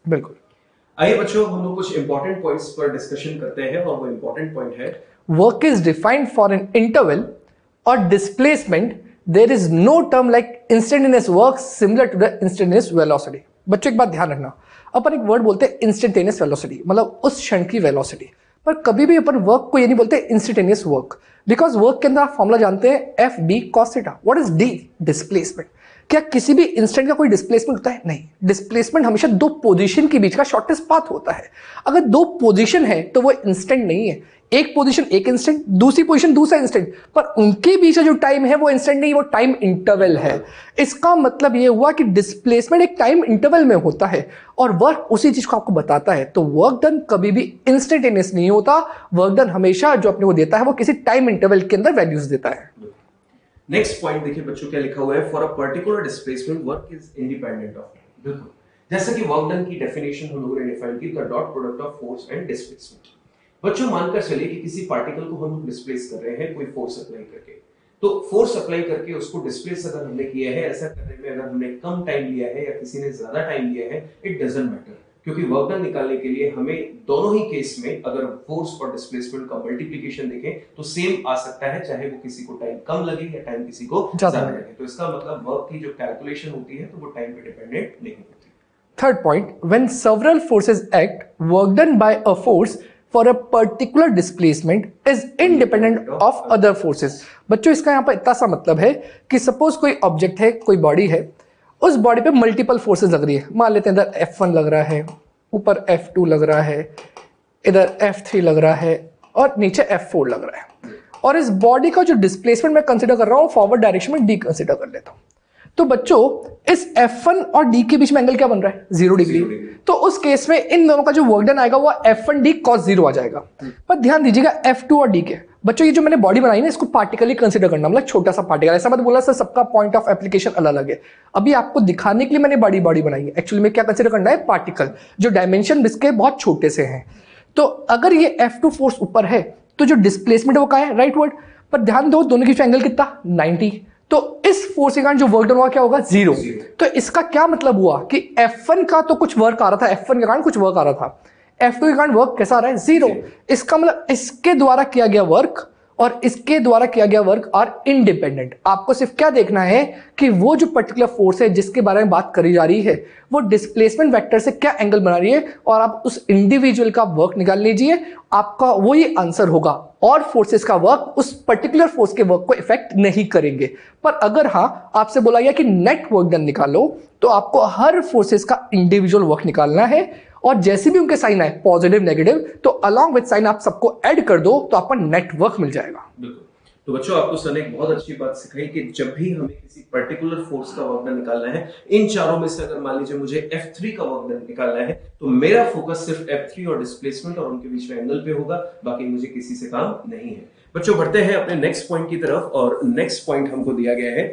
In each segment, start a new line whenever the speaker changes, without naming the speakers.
बिल्कुल।
आइए बच्चों, हम लोग कुछ इंपॉर्टेंट पॉइंट्स पर डिस्कशन करते हैं और वो इंपॉर्टेंट पॉइंट है
work is defined for an interval और displacement there is no term like instantaneous work similar to the instantaneous velocity. बच्चों एक बात ध्यान रखना, अपन एक वर्ड बोलते हैं इंस्टेंटेनियस वेलोसिटी, मतलब उस क्षण की वेलोसिटी, पर कभी भी अपन वर्क को ये नहीं बोलते इंस्टेंटेनियस वर्क, बिकॉज वर्क के अंदर आप फॉर्मूला जानते हैं F D cos theta. What is D? Displacement. क्या किसी भी इंस्टेंट का कोई डिस्प्लेसमेंट होता है? नहीं। डिस्प्लेसमेंट हमेशा दो पोजीशन के बीच का शॉर्टेस्ट पाथ होता है। अगर दो पोजीशन है तो वो इंस्टेंट नहीं है। एक पोजीशन एक इंस्टेंट, दूसरी पोजीशन दूसरा इंस्टेंट, पर उनके बीच का जो टाइम है वो इंस्टेंट नहीं, वो टाइम इंटरवल है। इसका मतलब ये हुआ कि डिस्प्लेसमेंट एक टाइम इंटरवल में होता है और वर्क उसी चीज को आपको बताता है। तो वर्क डन कभी भी इंस्टेंटेनियस नहीं होता। वर्क डन हमेशा जो अपने को देता है वो किसी टाइम इंटरवल के अंदर वैल्यूज देता है।
नेक्स्ट पॉइंट देखिए बच्चों, क्या लिखा हुआ है, for a particular displacement work is independent of. बिल्कुल, जैसा कि वर्क डन की डेफिनेशन हम लोगों ने डिफाइन की, the dot product of force and displacement. बच्चों मानकर चलिए कि किसी पार्टिकल को हम लोग डिस्प्लेस कर रहे हैं कोई फोर्स अप्लाई करके, तो फोर्स अप्लाई करके उसको डिस्प्लेस अगर हमने किया है, ऐसा करने में अगर हमने कम टाइम लिया है या किसी ने ज्यादा टाइम लिया है, इट डजंट मैटर, क्योंकि वर्क डन निकालने के लिए हमें दोनों ही केस में अगर फोर्स और डिस्प्लेसमेंट का मल्टीप्लिकेशन देखें तो सेम आ सकता है, चाहे वो किसी को टाइम कम लगे या टाइम किसी को ज्यादा लगे। तो इसका मतलब वर्क की जो कैलकुलेशन होती है तो वो टाइम पे डिपेंडेंट नहीं होती।
Third point, when several forces act, work done by a force for a particular displacement is independent of other forces। बच्चों इसका यहाँ पर इतना सा मतलब है कि सपोज कोई ऑब्जेक्ट है, कोई बॉडी है, उस बॉडी पे मल्टीपल फोर्सेस लग रही है। मान लेते हैं इधर F1 लग रहा है, ऊपर F2 लग रहा है, इधर F3 लग रहा है और नीचे F4 लग रहा है। और इस बॉडी का जो डिस्प्लेसमेंट मैं कंसिडर कर रहा हूँ फॉरवर्ड डायरेक्शन में D कंसिडर कर लेता हूँ। तो बच्चों इस F1 और D के बीच में एंगल क्या बन रहा है? 0 डिग्री। तो उस केस में इन दोनों का जो वर्क डन आएगा वो F1D cos 0 आ जाएगा। पर ध्यान दीजिएगा F2 और D के बच्चों, ये जो मैंने बॉडी बनाई ना, इसको पार्टिकल ही कंसीडर करना, मतलब छोटा सा पार्टिकल। ऐसा मत बोला सर सबका पॉइंट ऑफ एप्लीकेशन अलग अलग है। अभी आपको दिखाने के लिए मैंने बड़ी बॉडी बनाई है, एक्चुअली में क्या कंसीडर करना है? पार्टिकल, जो डायमेंशन इसके बहुत छोटे से हैं। तो अगर ये F2 फोर्स ऊपर है तो जो डिस्प्लेसमेंट है वो कहाँ है? Right word. पर ध्यान दो दोनों की एंगल कितना? 90। तो इस फोर्स के कारण जो वर्क डन हुआ क्या होगा? 0। तो इसका क्या मतलब हुआ कि F1 का तो कुछ वर्क आ रहा था, F1 के कारण कुछ वर्क आ रहा था, F2 के कारण वर्क कैसा आ रहा है? 0। इसका मतलब इसके द्वारा किया गया वर्क और इसके द्वारा किया गया वर्क आर इंडिपेंडेंट। आपको सिर्फ क्या देखना है कि वो जो पर्टिकुलर फोर्स है जिसके बारे में बात करी जा रही है वो डिस्प्लेसमेंट वेक्टर से क्या एंगल बना रही है, और आप उस इंडिविजुअल का वर्क निकाल लीजिए, आपका वही आंसर होगा। और फोर्सेस का वर्क उस पर्टिकुलर फोर्स के वर्क को इफेक्ट नहीं करेंगे। पर अगर हाँ आपसे बोला गया कि नेट वर्क डन निकालो, तो आपको हर फोर्सेस का इंडिविजुअल वर्क निकालना है और जैसे भी उनके साइन आए पॉजिटिव नेगेटिव, तो अलॉन्ग विद साइन आप सबको ऐड कर दो तो आपको नेटवर्क मिल जाएगा।
बिल्कुल। तो बच्चों आपको सर ने एक बहुत अच्छी बात सिखाई कि जब भी हमें किसी पर्टिकुलर फोर्स का वर्क डन निकालना है, इन चारों में से अगर मान लीजिए मुझे F3 का वर्क डन निकालना है तो मेरा फोकस सिर्फ F3 और डिस्प्लेसमेंट और उनके बीच में एंगल पे होगा, बाकी मुझे किसी से काम नहीं है। बच्चों बढ़ते हैं अपने नेक्स्ट पॉइंट की तरफ और नेक्स्ट पॉइंट हमको दिया गया है,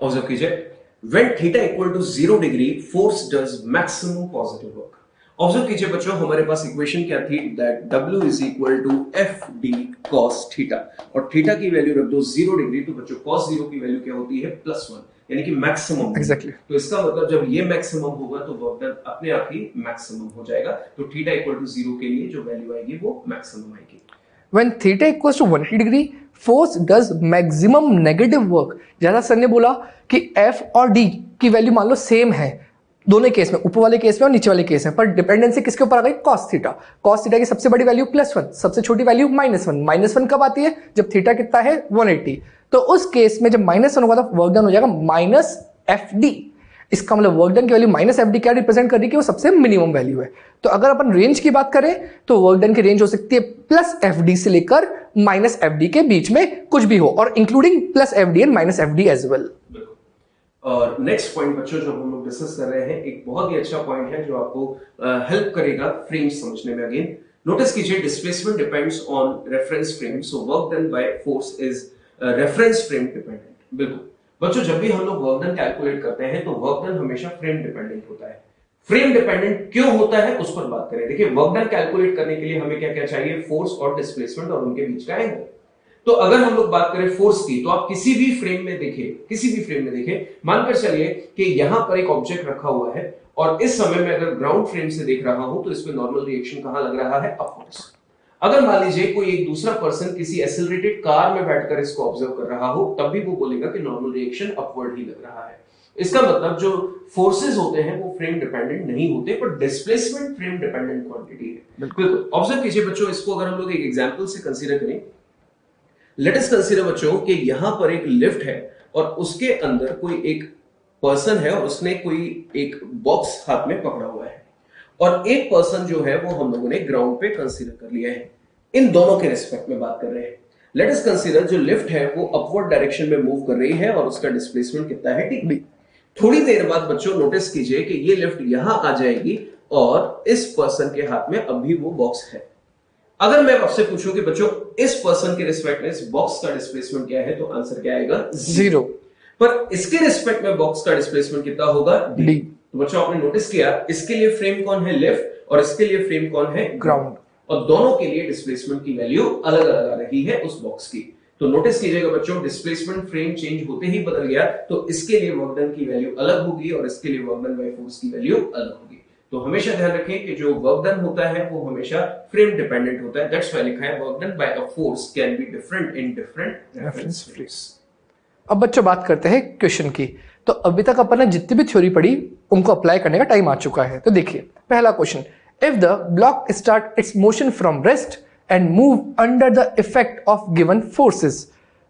ऑब्जर्व कीजिए, when theta equal to 0 degree force does maximum positive work। Observe कीजिए बच्चों, हमारे पास इक्वेशन क्या थी, that W is equal to FD cos theta, और थीटा की वैल्यू रख दो 0 डिग्री, तो बच्चों cos 0 की वैल्यू क्या होती है? +1, यानी कि मैक्सिमम।
एग्जैक्टली।
तो इसका मतलब जब ये मैक्सिमम होगा तो वर्क डन अपने आप ही मैक्सिमम हो जाएगा। तो थीटा इक्वल टू 0 के लिए जो वैल्यू आएगी वो मैक्सिमम आएगी।
When theta equals to 180 degree, force does maximum negative work। जैसा सर ने बोला कि F और D की वैल्यू मान लो सेम है दोनों केस में, ऊपर वाले केस में और नीचे वाले केस में, पर डिपेंडेंसी किसके ऊपर आ गई? cos theta. cos थीटा की सबसे बड़ी वैल्यू +1, सबसे छोटी वैल्यू -1। -1 कब आती है? जब थीटा कितना है? 180। तो उस केस में जब -1 होगा तो वर्क डन हो जाएगा -FD। इसका मतलब वर्क डन की वैल्यू -FD क्या रिप्रेजेंट कर रही है कि वो सबसे मिनिमम वैल्यू है। तो अगर अपन रेंज की बात करें तो वर्क डन की रेंज हो सकती है +FD से लेकर -FD के बीच में कुछ भी हो, और including +FD and -FD as well.
और नेक्स्ट पॉइंट बच्चों जो हम लोग डिस्कस कर रहे हैं, एक बहुत ही अच्छा पॉइंट है जो आपको हेल्प करेगा फ्रेम्स समझने में। अगेन नोटिस कीजिए, displacement depends on reference frame, so work done by force is reference frame dependent. बिल्कुल बच्चों, जब भी हम लोग वर्क डन कैलकुलेट करते हैं तो वर्क डन हमेशा फ्रेम डिपेंडेंट होता है। फ्रेम डिपेंडेंट क्यों होता है उस पर बात करें। देखिए वर्क डन कैलकुलेट करने के लिए हमें क्या क्या चाहिए? फोर्स और डिस्प्लेसमेंट और उनके बीच का एंगल। तो अगर हम लोग बात करें फोर्स की, तो आप किसी भी फ्रेम में देखें, मानकर चलिए कि यहां पर एक ऑब्जेक्ट रखा हुआ है और इस समय मैं अगर ग्राउंड फ्रेम से देख रहा हूं तो इसमें नॉर्मल रिएक्शन कहां लग रहा है? अपवर्ड्स। अगर मान लीजिए कोई एक दूसरा पर्सन किसी एक्सेलरेटेड कार में बैठकर इसको ऑब्जर्व कर रहा हो, तब भी वो बोलेगा कि नॉर्मल रिएक्शन अपवर्ड ही लग रहा है। इसका मतलब जो फोर्सेस होते हैं वो फ्रेम डिपेंडेंट नहीं होते, पर डिस्प्लेसमेंट फ्रेम डिपेंडेंट क्वांटिटी है। बिल्कुल ऑब्जर्व कीजिए बच्चों, इसको अगर हम लोग एक एग्जांपल से कंसीडर करें, लेट अस कंसीडर बच्चों कि यहां पर एक लिफ्ट है और उसके अंदर कोई एक पर्सन है और उसने कोई एक बॉक्स हाथ में पकड़ा हुआ है, और एक पर्सन जो है वो हम लोगों ने ग्राउंड पे कंसीडर कर लिया है। इन दोनों के रिस्पेक्ट में बात कर रहे हैं। लेट अस कंसीडर जो लिफ्ट है वो अपवर्ड डायरेक्शन में मूव कर रही है और उसका डिस्प्लेसमेंट कितना है? टी। थोड़ी देर बाद बच्चों नोटिस कीजिए कि ये लिफ्ट यहां आ जाएगी और इस पर्सन के हाथ में अभी वो बॉक्स है। अगर मैं आपसे पूछूं कि बच्चों इस पर्सन के रिस्पेक्ट में इस बॉक्स का डिस्प्लेसमेंट क्या है, तो आंसर क्या आएगा? 0। पर इसके रिस्पेक्ट में बॉक्स का डिस्प्लेसमेंट कितना होगा? डी। तो बच्चों आपने नोटिस किया, इसके लिए फ्रेम कौन है? लिफ्ट, और इसके लिए फ्रेम कौन है? ग्राउंड। और दोनों के लिए डिस्प्लेसमेंट की वैल्यू अलग अलग आ रही है उस बॉक्स की। तो नोटिस कीजिएगा बच्चों, डिस्प्लेसमेंट फ्रेम चेंज होते ही बदल गया, तो इसके लिए वर्क डन की वैल्यू अलग होगी और इसके लिए वर्क डन बाय फोर्स की वैल्यू अलग होगी। तो हमेशा ध्यान रखें कि जो वर्क डन होता है वो हमेशा फ्रेम डिपेंडेंट होता है। दैट्स व्हाई लिखा है work done bye a force can be different in different reference frames.
अब बच्चों बात करते हैं क्वेश्चन की। तो अभी तक अपन ने जितनी भी थ्योरी पढ़ी उनको अप्लाई करने का टाइम आ चुका है। तो देखिए पहला question, if the block start its motion from rest and move under the effect of given forces,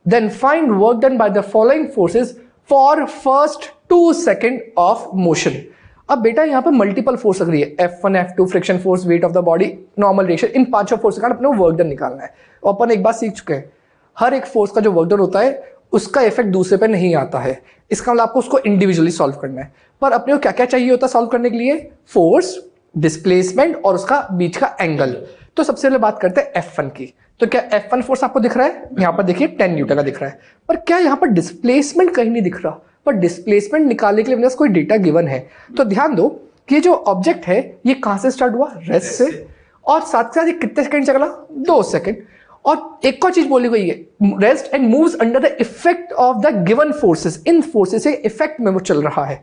then find work done by the following forces for first 2 second of motion. अब बेटा यहाँ पे multiple force लग रही है, F1, F2, friction force, weight of the body, normal reaction, इन पांचों force के कारण अपने वर्क डन निकालना है। और अपन एक बात सीख चुके हैं, हर एक फोर्स का जो वर्क डन होता है उसका इफेक्ट दूसरे पे नहीं आता है। इसका मतलब आपको उसको इंडिविजुअली सॉल्व करना है। पर अपने को क्या क्या चाहिए होता है सॉल्व करने के लिए? फोर्स, डिस्प्लेसमेंट और उसका बीच का एंगल। तो सबसे पहले बात करते हैं F1 की। तो क्या F1 फोर्स आपको दिख रहा है? यहाँ पर देखिए 10 न्यूटन का दिख रहा है। पर क्या यहाँ पर डिस्प्लेसमेंट कहीं नहीं दिख रहा? पर डिस्प्लेसमेंट निकालने के लिए मेरे पास कोई डेटा गिवन है। तो ध्यान दो कि ये जो ऑब्जेक्ट है ये कहां से स्टार्ट हुआ? रेस्ट से। और साथ साथ ये कितने सेकंड चला? 2 सेकंड। और एक और चीज बोली गई है, rest and moves under the effect of the given forces. In forces से इफेक्ट में वो चल रहा है।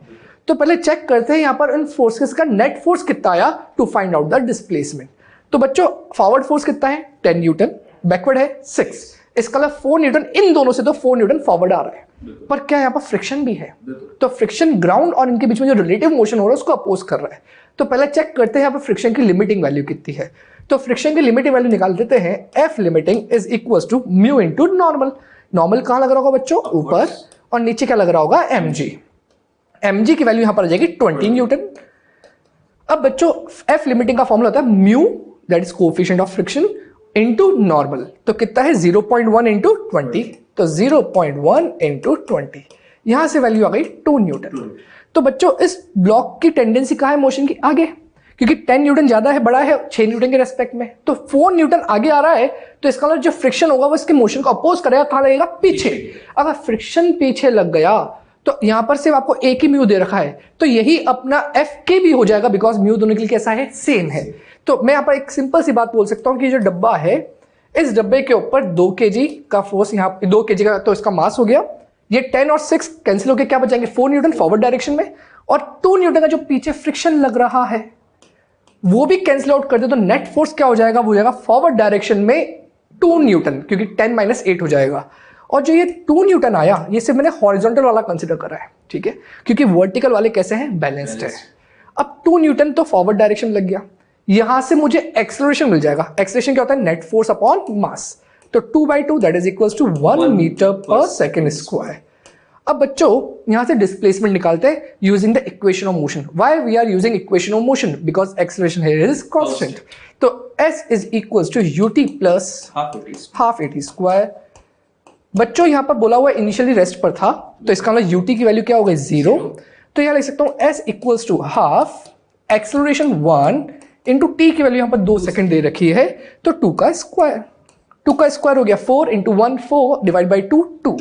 तो पहले चेक करते हैं यहां पर इन फोर्सेस का नेट फोर्स कितना आया to find out the displacement. तो बच्चों फॉरवर्ड फोर्स कितना है? 10 न्यूटन, बैकवर्ड है 6, इसका मतलब 4 न्यूटन। इन दोनों से तो 4 न्यूटन फॉरवर्ड आ रहा है। पर क्या यहाँ पर फ्रिक्शन भी है? तो फ्रिक्शन ग्राउंड और इनके बीच में जो रिलेटिव मोशन हो रहा है उसको अपोज कर रहा है। तो पहले चेक करते हैं यहाँ पर फ्रिक्शन की लिमिटिंग वैल्यू कितनी है। तो फ्रिक्शन की लिमिटिंग वैल्यू निकाल देते हैं। F limiting is equals to mu into normal. Normal कहां लग रहा होगा बच्चों? ऊपर। और नीचे क्या लग रहा होगा? mg। mg की वैल्यू यहां पर आ जाएगी 20 न्यूटन। अब बच्चों F लिमिटिंग का फॉर्मूला होता है mu, that is coefficient of friction, into normal. तो कितना है? 0.1 इंटू 20। तो 0.1 इंटू 20, यहां से वैल्यू आ गई 2 न्यूटन। तो बच्चों इस ब्लॉक की टेंडेंसी कहां है मोशन की? आगे, क्योंकि 10 न्यूटन ज्यादा है, बड़ा है 6 न्यूटन के रेस्पेक्ट में। तो 4 न्यूटन आगे आ रहा है, तो इसका मतलब जो फ्रिक्शन होगा वो इसके मोशन को अपोज करेगा। कहां लगेगा? पीछे। अगर फ्रिक्शन पीछे लग गया तो यहां पर सिर्फ आपको एक ही म्यू दे रखा है, तो यही अपना एफ के भी हो जाएगा, बिकॉज म्यू दोनों के लिए कैसा है? सेम है। तो मैं यहां पर एक सिंपल सी बात बोल सकता हूं कि जो डब्बा है, इस डब्बे के ऊपर 2 kg का फोर्स, यहाँ 2 kg का तो इसका मास हो गया। ये 10 और 6 कैंसिल होकर क्या बचाएंगे? 4 न्यूटन फॉरवर्ड डायरेक्शन में, और 2 न्यूटन का जो पीछे फ्रिक्शन लग रहा है वो भी कैंसिल आउट कर दे, तो नेट फोर्स क्या हो जाएगा? वो हो जाएगा फॉरवर्ड डायरेक्शन में 2 न्यूटन, क्योंकि 10 - 8 हो जाएगा। और जो ये 2 न्यूटन आया, ये सिर्फ मैंने हॉरिजॉन्टल वाला कंसिडर करा है, ठीक है, क्योंकि वर्टिकल वाले कैसे हैं? बैलेंस्ड है। अब 2 न्यूटन तो फॉरवर्ड डायरेक्शन लग गया, यहां से मुझे एक्सेलरेशन मिल जाएगा। एक्सेलरेशन क्या होता है? Net force upon mass. तो 2/2 that is equals to 1 metre per second square. अब बच्चों यहां से डिस्प्लेसमेंट निकालते हैं using the equation of motion. Why we are using equation of motion? Because acceleration here is constant. तो s is equals to ut plus half at square. बच्चों यहां पर बोला हुआ इनिशियली रेस्ट पर था, तो इसका मतलब ut की वैल्यू क्या हो गई? 0। तो यहां लिख सकता हूं s equals to half acceleration 1 into t की वैल्यू यहां पर 2 सेकंड दे रखी है, तो 2 का स्क्वायर। 2 का स्क्वायर हो गया 4 इंटू 1 4 डिवाइड बाई 2 2,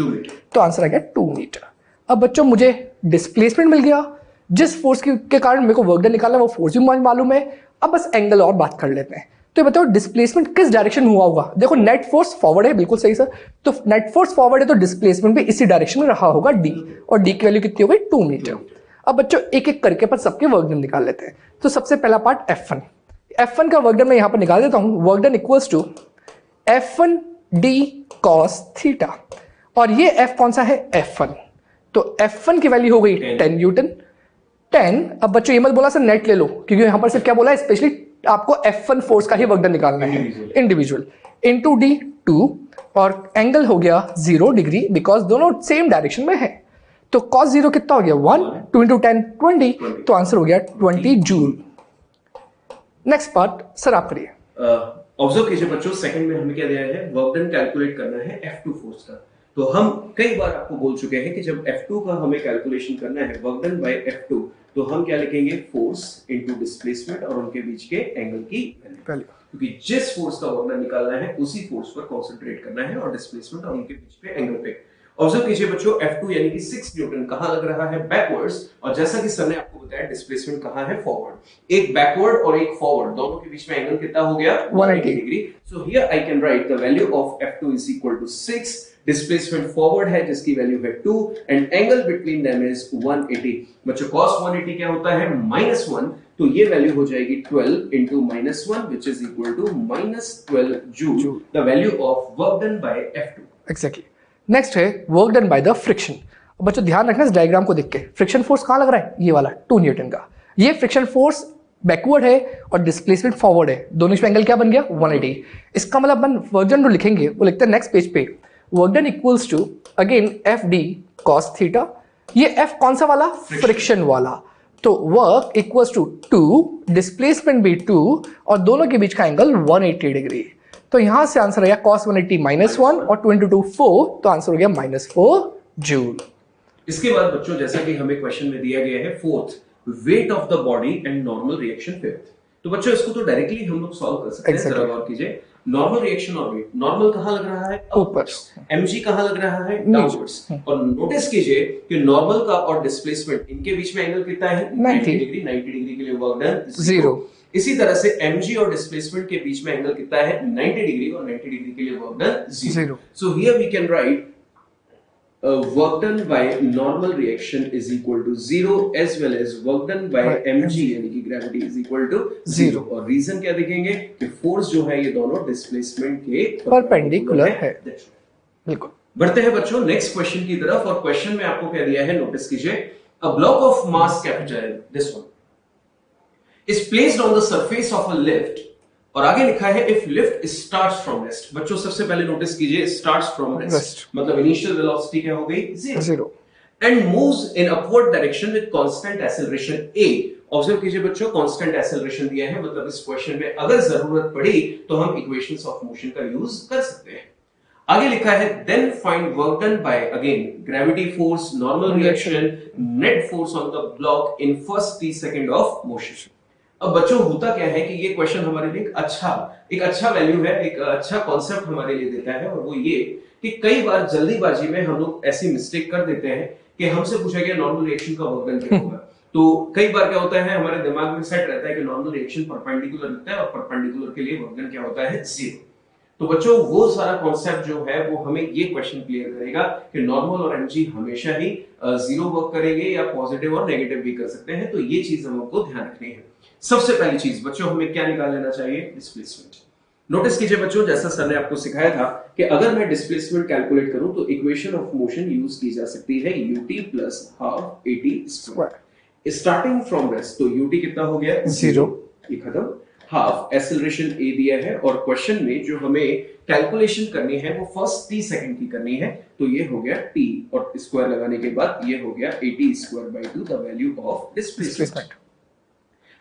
तो आंसर आ गया 2 मीटर। अब बच्चों मुझे डिस्प्लेसमेंट मिल गया, जिस फोर्स के कारण मेरे को वर्क डन निकालना है वो फोर्स भी मुझे मालूम है। अब बस एंगल और बात कर लेते हैं। तो ये बताओ डिस्प्लेसमेंट किस डायरेक्शन में हुआ होगा। देखो नेट फोर्स फॉरवर्ड है, बिल्कुल सही सर। तो नेट फोर्स फॉरवर्ड है तो डिस्प्लेसमेंट भी इसी डायरेक्शन में रहा होगा डी, और डी की वैल्यू कितनी हो गई 2 मीटर। अब बच्चों एक एक करके पर सबके वर्क डन निकाल लेते हैं। तो सबसे पहला पार्ट F1 का वर्क डन मैं यहां पर निकाल देता हूं। Work done equals to F1 d cos theta, और ये F कौन सा है F1, तो F1 की वैल्यू हो गई 10 न्यूटन 10। अब बच्चों ये मत बोला सर नेट ले लो, क्योंकि यहां पर सिर्फ क्या बोला है, स्पेशली आपको F1 फोर्स का ही वर्क डन निकालना है इंडिविजुअल, इनटू डी 2, और एंगल हो गया 0 डिग्री बिकॉज दोनों सेम डायरेक्शन में है। तो cos 0 कितना हो गया 1, 2 इंटू 10 20, तो आंसर हो गया 20 जूल। नेक्स्ट पार्ट सर आप करिए।
ऑब्जर्व कीजिए बच्चों, सेकंड में हमें क्या दिया है, वर्क डन कैलकुलेट करना है F2 फोर्स का। तो हम कई बार आपको बोल चुके हैं कि जब F2 का हमें कैलकुलेशन करना है वर्क डन बाय F2, तो हम क्या लिखेंगे, फोर्स इनटू डिस्प्लेसमेंट और उनके बीच के एंगल की वैल्यू, क्योंकि जिस फोर्स का वर्क डन निकालना है उसी फोर्स पर कंसंट्रेट करना है, और डिस्प्लेसमेंट और उनके बीच पे एंगल पे। ऑब्जर्व कीजिए बच्चों, F2 यानी कि 6 न्यूटन कहां लग रहा है, बैकवर्ड्स, और जैसा कि सर ने आपको बताया डिस्प्लेसमेंट कहां है, फॉरवर्ड। एक बैकवर्ड और एक फॉरवर्ड, दोनों के बीच में एंगल कितना हो गया 180 degree. So here I can write the value of F2 is equal to 6, displacement forward है जिसकी वैल्यू है 2, and angle between them is 180। बच्चों cos 180 क्या होता है, -1, तो ये वैल्यू हो जाएगी 12 into -1 which is equal to -12 joule, the value of work done by F2।
Exactly. Next है work done by the friction. बच्चों ध्यान रखना इस डायग्राम को देख के, फ्रिक्शन फोर्स कहां लग रहा है, ये वाला 2 न्यूटन का। ये फ्रिक्शन फोर्स बैकवर्ड है और डिस्प्लेसमेंट फॉरवर्ड है, दोनों में एंगल क्या बन गया 180। इसका मतलब अपन वर्क डन जो लिखेंगे वो लिखते हैं नेक्स्ट पेज पे, work done equals to again F D cos theta. ये एफ कौन सा वाला, फ्रिक्शन वाला, तो वर्क इक्वल्स टू 2, डिस्प्लेसमेंट भी 2, और दोनों के बीच का एंगल 180 डिग्री। तो यहां से आंसर आया cos 180 -1 और 2 into 2 4, तो आंसर हो गया -4 जूल।
इसके बाद बच्चों जैसा कि हमें क्वेश्चन में दिया गया है fourth, wait of the body and normal reaction fifth. तो बच्चों इसको तो डायरेक्टली हम लोग सॉल्व कर सकते हैं। जरा गौर कीजिए, नॉर्मल रिएक्शन और वेट, नॉर्मल कहां लग रहा है,
ऊपर,
mg कहां लग रहा है, डाउनवर्ड्स, और नोटिस कीजिए कि नॉर्मल का और डिस्प्लेसमेंट इनके बीच में एंगल कितना है 90 डिग्री। 90 डिग्री के लिए वर्क डन 0। इसी तरह से mg और डिस्प्लेसमेंट के बीच में एंगल कितना है 90 डिग्री, और 90 डिग्री के लिए work done 0। So here we can write work done by normal reaction is equal to 0 as well as work done by mg यानी कि gravity is equal to 0। और रीजन क्या देखेंगे कि फोर्स जो है ये दोनों डिस्प्लेसमेंट के
परपेंडिकुलर है। बिल्कुल।
बढ़ते हैं बच्चों नेक्स्ट क्वेश्चन की तरफ, और क्वेश्चन में आपको क्या दिया है, नोटिस कीजिए, a block of mass capital, this one, is placed on the surface of a lift, और आगे लिखा है if lift starts from rest. बच्चों सबसे पहले नोटिस कीजिए स्टार्ट्स फ्रॉम रेस्ट मतलब इनिशियल वेलोसिटी क्या हो गई 0, and moves in upward direction with constant acceleration a। Observe कीजिए बच्चों, कांस्टेंट एक्सेलरेशन दिया है, मतलब इस क्वेश्चन में अगर जरूरत पड़ी तो हम इक्वेशंस ऑफ मोशन का यूज कर सकते हैं। आगे लिखा है then find work done by again gravity force, normal reaction, net force on the block in first 3 second of motion. अब बच्चों होता क्या है कि ये क्वेश्चन हमारे लिए एक अच्छा वैल्यू है, एक अच्छा कॉन्सेप्ट हमारे लिए देता है, और वो ये कि कई बार जल्दीबाजी में हम लोग ऐसी मिस्टेक कर देते हैं कि हमसे पूछा गया नॉर्मल रिएक्शन का वर्क डन क्या होगा। तो कई बार क्या होता है हमारे दिमाग में सेट रहता है कि नॉर्मल रिएक्शन परपेंडिकुलर होता है, और परपेंडिकुलर के लिए वर्क डन क्या होता है 0। तो बच्चों वो सारा कॉन्सेप्ट जो है वो हमें ये क्वेश्चन क्लियर करेगा कि नॉर्मल और mg हमेशा ही 0 वर्क करेंगे, या पॉजिटिव और नेगेटिव भी कर सकते हैं। तो ये चीज हमको ध्यान रखनी है। सबसे पहली चीज बच्चों हमें क्या निकाल लेना चाहिए, डिस्प्लेसमेंट। नोटिस कीजिए बच्चों, जैसा सर ने आपको सिखाया था कि अगर मैं डिस्प्लेसमेंट कैलकुलेट करूं तो इक्वेशन ऑफ मोशन यूज की जा सकती है ut plus half at square. Starting from rest, तो ut कितना हो गया 0, ये खत्म। हाफ एक्सेलरेशन a दिया है, और क्वेश्चन में जो हमें कैलकुलेशन करनी है वो फर्स्ट 30 सेकंड की करनी है, तो ये हो गया t, और स्क्वायर लगाने के बाद ये हो गया 80 square by 2 the value of displacement.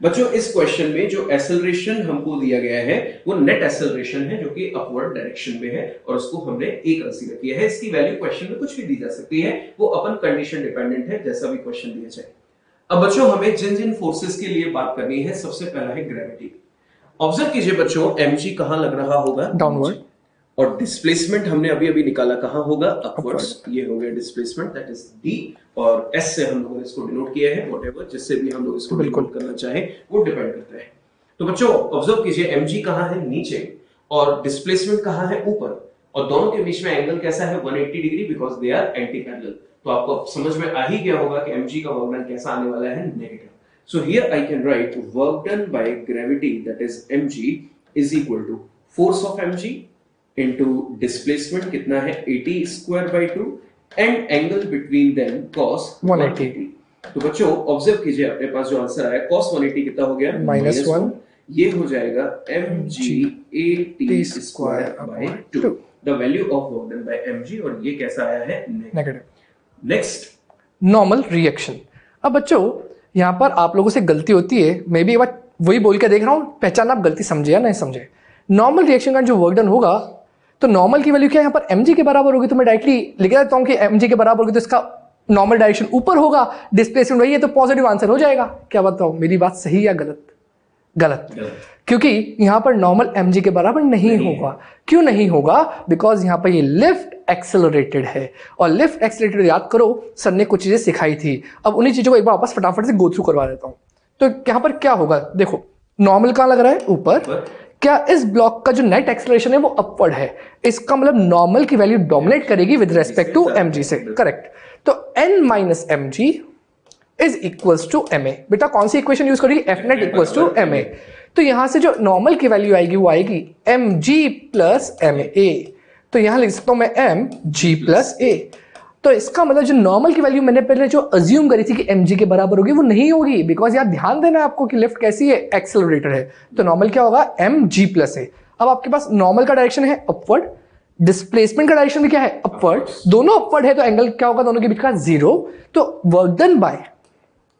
बच्चों इस क्वेश्चन में जो एक्सेलरेशन हमको दिया गया है वो नेट एक्सेलरेशन है जो कि अपवर्ड डायरेक्शन में है, और उसको हमने a कंसीडर किया है। इसकी वैल्यू क्वेश्चन में कुछ भी दी जा सकती है, वो अपन कंडीशन डिपेंडेंट है, जैसा भी क्वेश्चन दिया जाए। अब बच्चों हमें जिन जिन फोर्सेस के लिए बात करनी है, सबसे पहला है ग्रेविटी। ऑब्जर्व कीजिए बच्चों, mg कहां लग रहा होगा,
डाउनवर्ड,
और डिस्प्लेसमेंट हमने अभी अभी निकाला कहां होगा, अपवर्ड्स। ये हो गया डिस्प्लेसमेंट, दैट इज d, और s से हम लोगों ने इसको डिनोट किया है, व्हाटएवर जिससे भी हम लोग इसको डिनोट करना चाहे वो डिपेंड करता है। तो बच्चों ऑब्जर्व कीजिए, mg कहाँ है, नीचे, और डिस्प्लेसमेंट कहाँ है, ऊपर, और दोनों के बीच में एंगल कैसा है, 180 degree, because they are anti parallel. तो आपको समझ में आ ही गया होगा कि mg का वर्क डन कैसा आने वाला है, negative. So here I can write work done by gravity that is mg is equal to force of mg into displacement कितना है, 80 square by 2 and angle between them cos 180। तो बच्चों observe कीजिए, अपने पास जो आंसर आया cos 180 कितना हो गया, -1, ये हो जाएगा mg 80 square by 2, the value of work done by mg, और ये कैसा आया है, नेगेटिव। Next,
normal reaction. अब बच्चों यहाँ पर आप लोगों से गलती होती है, मैं भी एक बार वही बोल के देख रहा हूँ, पहचान आप गलती समझे या नहीं समझे। नॉर्मल रिएक्शन का जो वर्क डन होगा, तो नॉर्मल की वैल्यू क्या यहाँ पर mg के बराबर होगी, तो मैं डायरेक्टली लिख देता हूँ कि mg के बराबर होगी, तो इसका नॉर्मल डायरेक्शन ऊपर होगा, डिस्प्लेसमेंट वही है, तो पॉजिटिव आंसर हो जाएगा। क्या बताओ, मेरी बात सही या गलत? गलत, क्योंकि यहां पर नॉर्मल mg के बराबर नहीं होगा। क्यों नहीं होगा? बिकॉज यहां पर ये लिफ्ट एक्सेलरेटेड है, और लिफ्ट एक्सेलरेटेड याद करो, सर ने कुछ चीजें सिखाई थी, अब उन्हीं चीजों को एक बार वापस फटाफट से गो थ्रू करवा देता हूं। तो यहां पर क्या होगा, देखो नॉर्मल कहां लग रहा है, ऊपर। क्या इस ब्लॉक का जो नेट एक्सेलरेशन है वो अपवर्ड है, इसका मतलब नॉर्मल की वैल्यू डोमिनेट करेगी विद रेस्पेक्ट टू mg से, करेक्ट। तो n minus mg is equals to ma। बेटा कौन सी इक्वेशन यूज करेगी, F net equals to ma। तो यहां से जो नॉर्मल की वैल्यू आएगी वो आएगी mg प्लस ma। तो यहां लिख सकता हूं मैं mg प्लस a। तो इसका मतलब जो नॉर्मल की वैल्यू मैंने पहले जो अज्यूम करी थी कि mg के बराबर होगी, वो नहीं होगी, बिकॉज यार ध्यान देना है आपको कि लिफ्ट कैसी है, एक्सेलरेटेड है। तो नॉर्मल क्या होगा, mg प्लस a। अब आपके पास नॉर्मल का डायरेक्शन है अपवर्ड, डिस्प्लेसमेंट का डायरेक्शन भी क्या है, अपवर्ड, दोनों अपवर्ड है, तो एंगल क्या होगा दोनों के बीच का, 0। तो work done by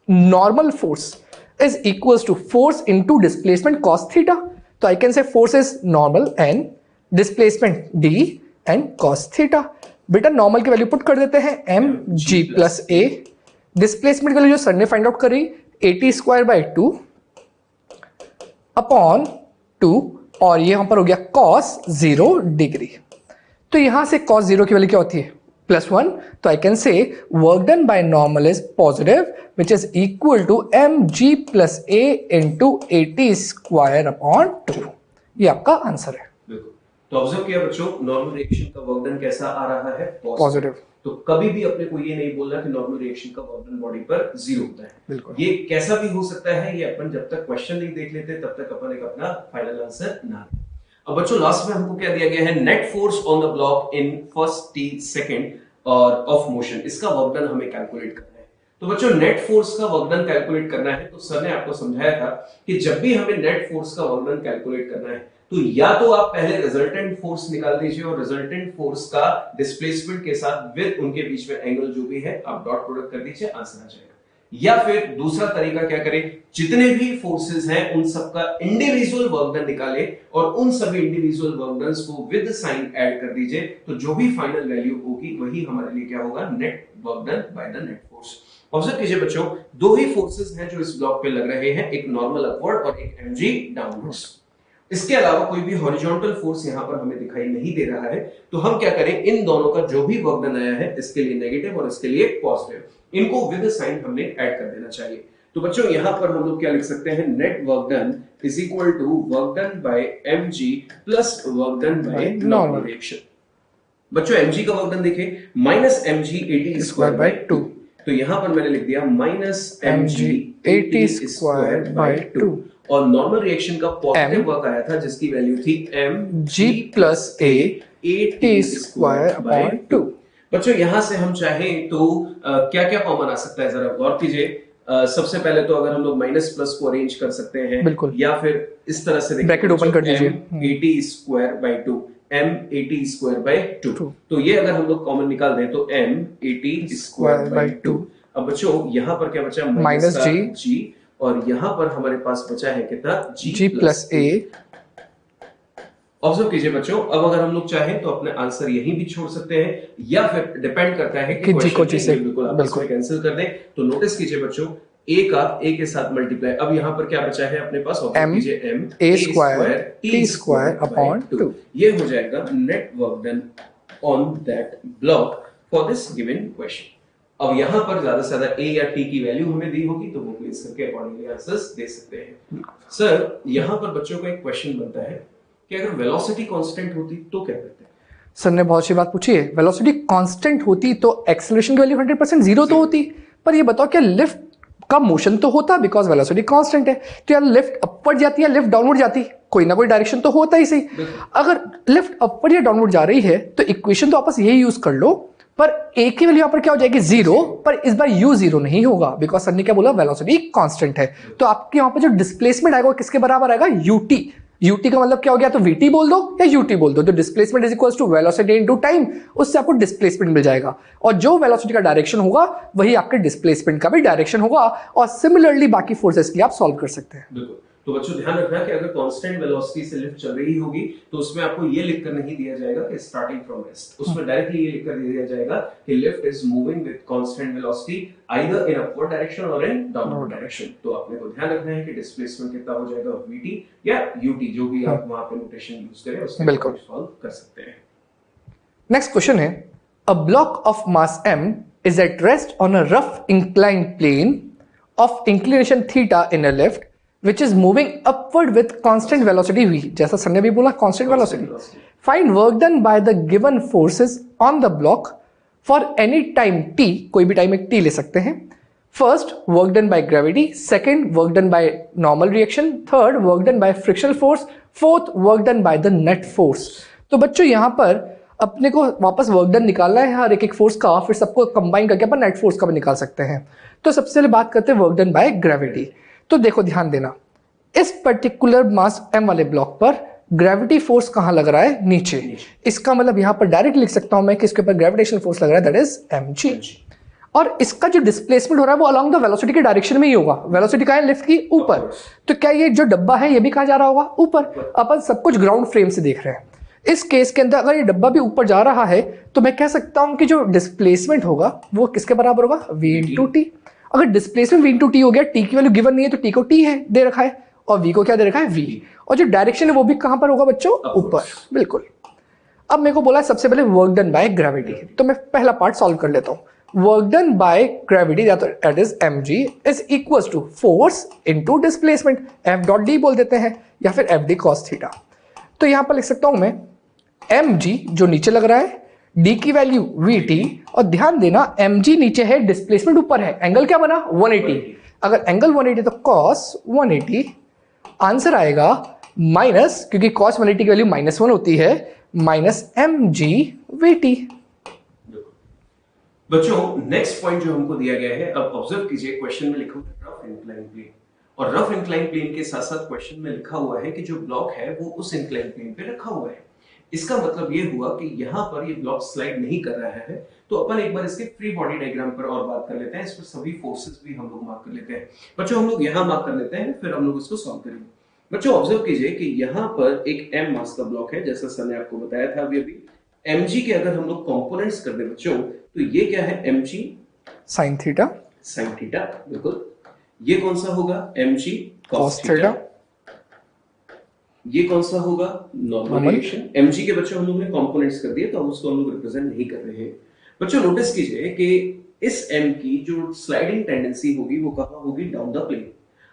normal force is equals to force into displacement cos theta. So I can say force is normal and displacement d and cos theta. बेटा नॉर्मल की वैल्यू पुट कर देते हैं mg प्लस a, डिस्प्लेसमेंट की value जो sir ने find out करी 80 square by 2 upon 2, और ये यहां पर हो गया cos 0 डिग्री। तो यहां से cos 0 की वैल्यू क्या होती है, +1। तो I can say work done by normal is positive, which is equal to mg plus a into 80 square upon 2। ये आपका आंसर है।
बिल्कुल। तो ऑब्जर्व किया बच्चों, नॉर्मल रिएक्शन का वर्क डन कैसा आ रहा है,
पॉजिटिव।
तो कभी भी अपने को ये नहीं बोलना कि नॉर्मल रिएक्शन का वर्क डन बॉडी पर 0 होता है।
बिल्कुल।
ये कैसा भी हो सकता है, ये अपन जब तक क्वेश्चन नहीं देख लेते तब तक अपन एक अपना फाइनल आंसर ना। अब बच्चों लास्ट में हमको क्या दिया गया है, net force on the block in first t second और ऑफ मोशन, इसका वर्क डन हमें कैलकुलेट करना है। तो बच्चों नेट फोर्स का वर्क डन कैलकुलेट करना है, तो सर ने आपको समझाया था कि जब भी हमें नेट फोर्स का वर्क डन कैलकुलेट करना है, तो या तो आप पहले रिजल्टेंट फोर्स निकाल दीजिए, और रिजल्टेंट फोर्स का डिस्प्लेसमेंट के साथ विद उनके बीच में एंगल जो भी है आप डॉट प्रोडक्ट कर दीजिए, आंसर आ जाएगा। या फिर दूसरा तरीका क्या करें, जितने भी फोर्सेस हैं उन सबका इंडिविजुअल वर्क डन निकाले, और उन सभी इंडिविजुअल वर्क डन्स को विद साइन ऐड कर दीजिए, तो जो भी फाइनल वैल्यू होगी वही हमारे लिए क्या होगा, net work done by the net force. Observe कीजिए बच्चों, दो ही फोर्सेस हैं जो इस ब्लॉक पे लग रहे हैं, एक नॉर्मल अपवर्ड और एक mg डाउनवर्ड्स। इसके अलावा कोई भी हॉरिजॉन्टल फोर्स यहां पर हमें दिखाई नहीं दे रहा है, तो हम क्या करें, इन दोनों का जो भी वर्क डन आया है, इसके लिए नेगेटिव और इसके लिए पॉजिटिव, इनको विद साइन हमने ऐड कर देना चाहिए। तो बच्चों यहां पर हम लोग क्या लिख सकते हैं, net work done is equal to work done by mg plus work done by normal reaction. बच्चों mg का वर्क डन देखिए, माइनस mg 80 स्क्वायर बाय 2, तो यहां पर मैंने लिख दिया माइनस mg 80 स्क्वायर बाय 2, और नॉर्मल रिएक्शन का पॉजिटिव वर्क आया था जिसकी वैल्यू थी mg plus a 80 square by 2। बच्चों यहां से हम चाहें तो क्या क्या कॉमन आ सकता है, जरा गौर कीजिए। सबसे पहले तो अगर हम लोग माइनस प्लस को अरेंज कर सकते हैं,
बिल्कुल,
या फिर इस तरह से
ब्रैकेट ओपन कर दीजिए,
80 square by 2, m 80 square by 2। तो ये अगर हम लोग कॉमन निकाल दें तो m 80 स्क्वायर बाय 2। अब बच्चों यहाँ पर क्या बचा, माइनस g, और यहाँ पर हमारे पास बचा है कितना, g प्लस a। ऑब्जर्व कीजिए बच्चों, अब अगर हम लोग चाहें तो अपने आंसर यहीं भी छोड़ सकते हैं, या फिर डिपेंड करता है कि
जी को जी से
बिल्कुल आप इसमें कैंसिल कर दें। तो नोटिस कीजिए बच्चों, a का a के साथ मल्टीप्लाई, अब यहाँ पर क्या बचा है अपने पास, ऑब्जर्व कीजिए m a square t square upon 2, ये हो जाएगा net work done on that block for this given question. अब यहाँ पर ज्यादा से ज्यादा a या t की वैल्यू हमें दी होगी तो वो प्लेस करके अकॉर्डिंगली आंसर्स दे सकते हैं। सर यहाँ पर बच्चों का एक क्वेश्चन बनता है कि अगर वेलोसिटी कांस्टेंट होती तो क्या करते हैं?
सर ने बहुत अच्छी बात पूछी है। वेलोसिटी कांस्टेंट होती तो एक्सेलरेशन की वैल्यू 100% जीरो तो होती, पर ये बताओ क्या लिफ्ट का मोशन तो होता, बिकॉज वेलोसिटी कांस्टेंट है। तो यार लिफ्ट अपवर्ड जाती है, लिफ्ट डाउनवर्ड जाती, कोई ना कोई डायरेक्शन तो होता ही सही। अगर लिफ्ट अपवर्ड या डाउनवर्ड जा रही है तो इक्वेशन तो आपस यही यूज कर लो, पर ए की वैल्यू यहाँ पर क्या हो जाएगी जीरो, पर इस बार यू जीरो नहीं होगा बिकॉज सर ने क्या बोला वेलोसिटी कांस्टेंट है। तो आपके यहाँ पर जो डिस्प्लेसमेंट आएगा वो किसके बराबर आएगा, यूटी। यूटी का मतलब क्या हो गया, तो वीटी बोल दो या यूटी बोल दो। तो displacement is equals to velocity into time, उससे आपको डिस्प्लेसमेंट मिल जाएगा, और जो वेलोसिटी का डायरेक्शन होगा वही आपके डिस्प्लेसमेंट का भी डायरेक्शन होगा। और सिमिलरली बाकी फोर्सेस के लिए आप सॉल्व कर सकते हैं।
बिल्कुल। तो बच्चों ध्यान रखना कि अगर कांस्टेंट वेलोसिटी से लिफ्ट चल रही होगी तो उसमें आपको ये लिखकर नहीं दिया जाएगा कि स्टार्टिंग फ्रॉम रेस्ट, उसमें डायरेक्टली ये लिखकर दिया जाएगा कि lift is moving with constant velocity either in upward direction और इन डाउनवर्ड डायरेक्शन। तो आपने को ध्यान रखना है कि डिस्प्लेसमेंट कितना हो जाएगा, vt या ut, जो भी आप वहां पे नोटेशन यूज करें उससे
बिल्कुल
सॉल्व कर सकते हैं।
नेक्स्ट क्वेश्चन है, a block of mass m is at rest on a rough inclined plane of inclination theta in a lift which is moving upward with constant velocity v। जैसा sir ने भी बोला constant velocity। Find work done by the given forces on the block for any time t, कोई भी time एक t ले सकते हैं। First, work done by gravity, second, work done by normal reaction, third, work done by frictional force, fourth, work done by the net force। तो बच्चों यहाँ पर अपने को वापस वर्क डन निकालना है हर एक एक फोर्स का, फिर सबको कंबाइन करके अपन नेट फोर्स का भी निकाल सकते हैं। तो सबसे पहले बात करते हैं वर्क डन बाय ग्रेविटी। तो देखो ध्यान देना, इस पर्टिकुलर मास m वाले ब्लॉक पर ग्रेविटी फोर्स कहाँ लग रहा है, नीचे। इसका मतलब यहाँ पर डायरेक्ट लिख सकता हूं मैं कि इसके ऊपर ग्रेविटेशनल फोर्स लग रहा है, दैट इज mg। और इसका जो डिस्प्लेसमेंट हो रहा है वो अलोंग द वेलोसिटी के डायरेक्शन में ही होगा। वेलोसिटी कहाँ है, लिफ्ट की ऊपर। तो क्या ये जो डब्बा है ये भी कहाँ जा रहा होगा, ऊपर। अपन सब कुछ ग्राउंड फ्रेम से देख रहे हैं। इस केस के अंदर अगर ये डब्बा भी ऊपर जा रहा है तो मैं कह सकता हूं कि जो डिस्प्लेसमेंट होगा वो किसके बराबर होगा, v इंटू टी। अगर डिस्प्लेसमेंट v इंटू टी हो गया, टी की वैल्यू गिवन नहीं है तो टी को टी है दे रखा है और v को क्या दे रखा है, v। और जो डायरेक्शन है वो भी कहां पर होगा बच्चों, ऊपर। बिल्कुल। अब मेरे को बोला है सबसे पहले वर्क डन बाय ग्रेविटी, तो मैं पहला पार्ट सॉल्व कर लेता हूं। Work done by gravity that is mg is equals to force into displacement, f dot d बोल देते हैं या फिर fd cos थीटा। तो यहां पर लिख सकता हूं मैं mg जो नीचे लग रहा है, d की वैल्यू vt, और ध्यान देना mg नीचे है, डिस्प्लेसमेंट ऊपर है, एंगल क्या बना 180। अगर एंगल 180 तो cos 180, आंसर आएगा माइनस, क्योंकि cos 180 की वैल्यू -1 होती है, माइनस mg vt।
बच्चों नेक्स्ट पॉइंट जो हमको दिया गया है, अब ऑब्जर्व कीजिए, क्वेश्चन में लिखा हुआ है रफ इंक्लाइन प्लेन, और रफ इंक्लाइन प्लेन के साथ साथ क्वेश्चन में लिखा हुआ है कि जो ब्लॉक है वो उस इंक्लाइन प्लेन पे रखा हुआ है। इसका मतलब ये हुआ कि यहाँ पर ये ब्लॉक स्लाइड नहीं कर रहा है। तो अपन एक बार इसके फ्री बॉडी डायग्राम पर और बात कर लेते हैं, इस पर सभी फोर्सेस भी हम लोग मार्क कर लेते हैं। बच्चों हम लोग यहाँ मार्क कर लेते हैं, फिर हम लोग इसको सॉल्व करेंगे। बच्चों ऑब्जर्व कीजिए कि यहाँ पर एक m मास का ब्लॉक है, जैसा सर ने आपको बताया था अभी mg के अगर हम लोग कंपोनेंट्स कर दे बच्चों, तो ये क्या है, mg
sin theta,
sin theta. बिल्कुल। ये कौन सा होगा, mg cos थीटा। ये कौन सा होगा, नॉर्मल रिएक्शन। mg के बच्चों हम लोग ने कंपोनेंट्स कर दिए तो अब उसको हम लोग रिप्रेजेंट नहीं कर रहे हैं। बच्चों नोटिस कीजिए कि इस m की जो स्लाइडिंग टेंडेंसी होगी वो कहां होगी, डाउन द प्लेन।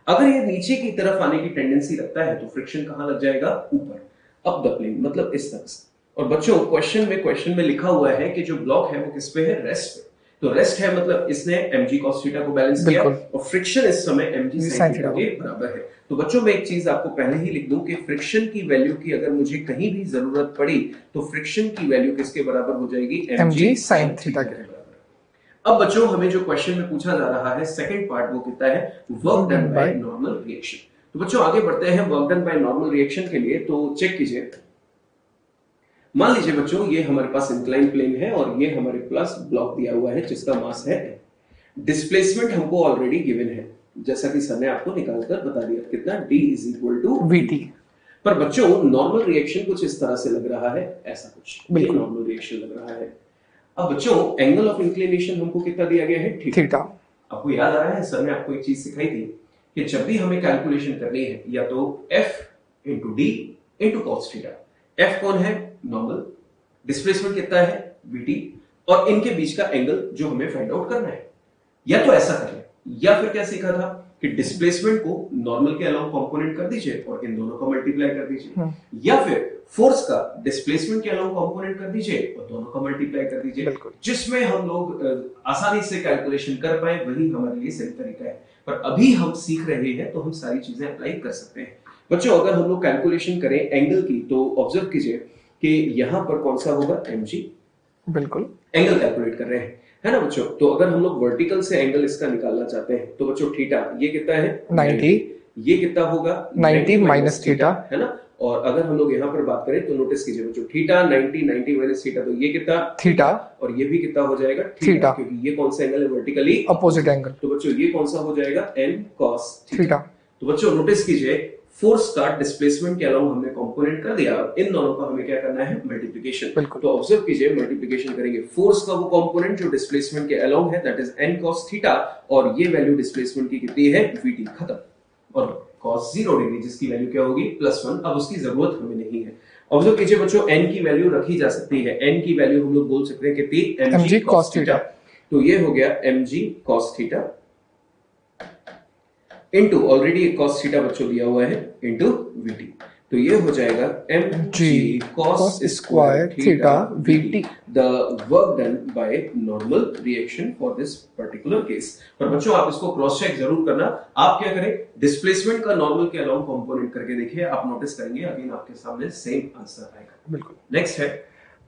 अगर ये नीचे की तरफ आने की टेंडेंसी रखता है तो फ्रिक्शन कहां लग जाएगा, ऊपर, अप द प्लेन, मतलब इस तरह से। और बच्चों क्वेश्चन में लिखा हुआ है कि जो ब्लॉक है वो किस पे है, रेस्ट पे। तो रेस्ट है मतलब इसने mg cos थीटा को बैलेंस किया और फ्रिक्शन इस समय mg sin थीटा के बराबर है। तो बच्चों मैं एक चीज आपको पहले ही लिख दूं कि फ्रिक्शन की वैल्यू की अगर मुझे कहीं भी जरूरत पड़ी तो फ्रिक्शन की वैल्यू किसके बराबर हो जाएगी, mg sin थीटा के बराबर। अब बच्चों हमें जो क्वेश्चन में पूछा जा रहा है सेकंड पार्ट, वो कितना है, work done by normal reaction. तो बच्चों आगे बढ़ते हैं work done by normal reaction के लिए। तो चेक कीजिए, मान लीजिए बच्चों ये हमारे पास इंक्लाइन प्लेन है और ये हमारे पास ब्लॉक दिया हुआ है जिसका मास है। डिस्प्लेसमेंट हमको ऑलरेडी गिवन है, जैसा कि सर ने आपको निकालकर बता दिया, कितना, d is equal to vt। पर बच्चों नॉर्मल रिएक्शन कुछ इस तरह से लग रहा है, ऐसा कुछ, ये नॉर्मल रिएक्शन लग रहा है। अब बच्चों एंगल ऑफ इंक्लिनेशन हमको कितना दिया गया है, थीटा। आपको याद आ रहा है सर ने आपको एक चीज सिखाई थी कि जब भी हमें कैलकुलेशन करनी है या तो f into D into cos theta. f कौन है, नॉर्मल, डिस्प्लेसमेंट कितना है, vt, और इनके बीच का एंगल जो हमें फाइंड आउट करना है। या तो ऐसा कर ले, या फिर क्या सीखा था कि डिस्प्लेसमेंट को नॉर्मल के अलाउंग कंपोनेंट कर दीजिए और इन दोनों को मल्टीप्लाई कर दीजिए, या फिर फोर्स का डिस्प्लेसमेंट के अलाउंग कंपोनेंट कर दीजिए और दोनों को मल्टीप्लाई कर दीजिए, जिसमें हम लोग आसानी से कैलकुलेशन कर पाए, वही हमारे लिए सही तरीका है। पर अभी हम सीख रहे हैं तो हम सारी चीजें अप्लाई कर सकते हैं। बच्चों अगर हम लोग कैलकुलेशन करें एंगल की तो ऑब्जर्व कीजिए कि यहां पर कौन सा होगा, mg,
बिल्कुल
एंगल कैलकुलेट कर रहे हैं, है ना बच्चों। तो अगर हम लोग वर्टिकल से एंगल इसका निकालना चाहते हैं तो बच्चों थीटा ये कितना है
90,
ये कितना होगा
90 माइनस थीटा,
है ना। और अगर हम लोग यहाँ पर बात करें तो नोटिस कीजिए बच्चों थीटा 90 माइनस थीटा, तो ये कितना
थीटा,
और ये भी कितना हो जाएगा थीटा, क्योंकि ये कौन सा एंगल है, वर्टिकली
अपोजिट एंगल।
तो बच्चों ये कौन सा हो जाएगा n cos
थीटा।
तो बच्चों नोटिस कीजिए फोर्स का डिस्प्लेसमेंट के अलाउंग हमने कंपोनेंट कर दिया, इन दोनों का हमें क्या करना है, मल्टीप्लिकेशन। तो ऑब्जर्व कीजिए मल्टीप्लिकेशन करेंगे, फोर्स का वो कंपोनेंट जो डिस्प्लेसमेंट के अलाउंग है that is n cos theta, और ये वैल्यू डिस्प्लेसमेंट की कितनी है vt, खत्म। और cos 0 डिग्री जिसकी वैल्यू क्या होगी +1, अब उसकी जरूरत हमें नहीं है। ऑब्जर्व कीजिए बच्चों n की वैल्यू रखी जा सकती है, n की वैल्यू हम लोग बोल सकते हैं कितनी, mg cos थीटा। तो ये हो गया mg cos theta into already cos theta बच्चों दिया हुआ है इनटू vt, तो ये हो जाएगा mg cos square theta vt, the work done by normal reaction for this particular case. पर बच्चों आप इसको क्रॉस चेक जरूर करना। आप क्या करें, डिस्प्लेसमेंट का नॉर्मल के अलाउंग कंपोनेंट करके देखिए, आप नोटिस करेंगे अगेन आपके सामने सेम आंसर आएगा।
बिल्कुल।
नेक्स्ट है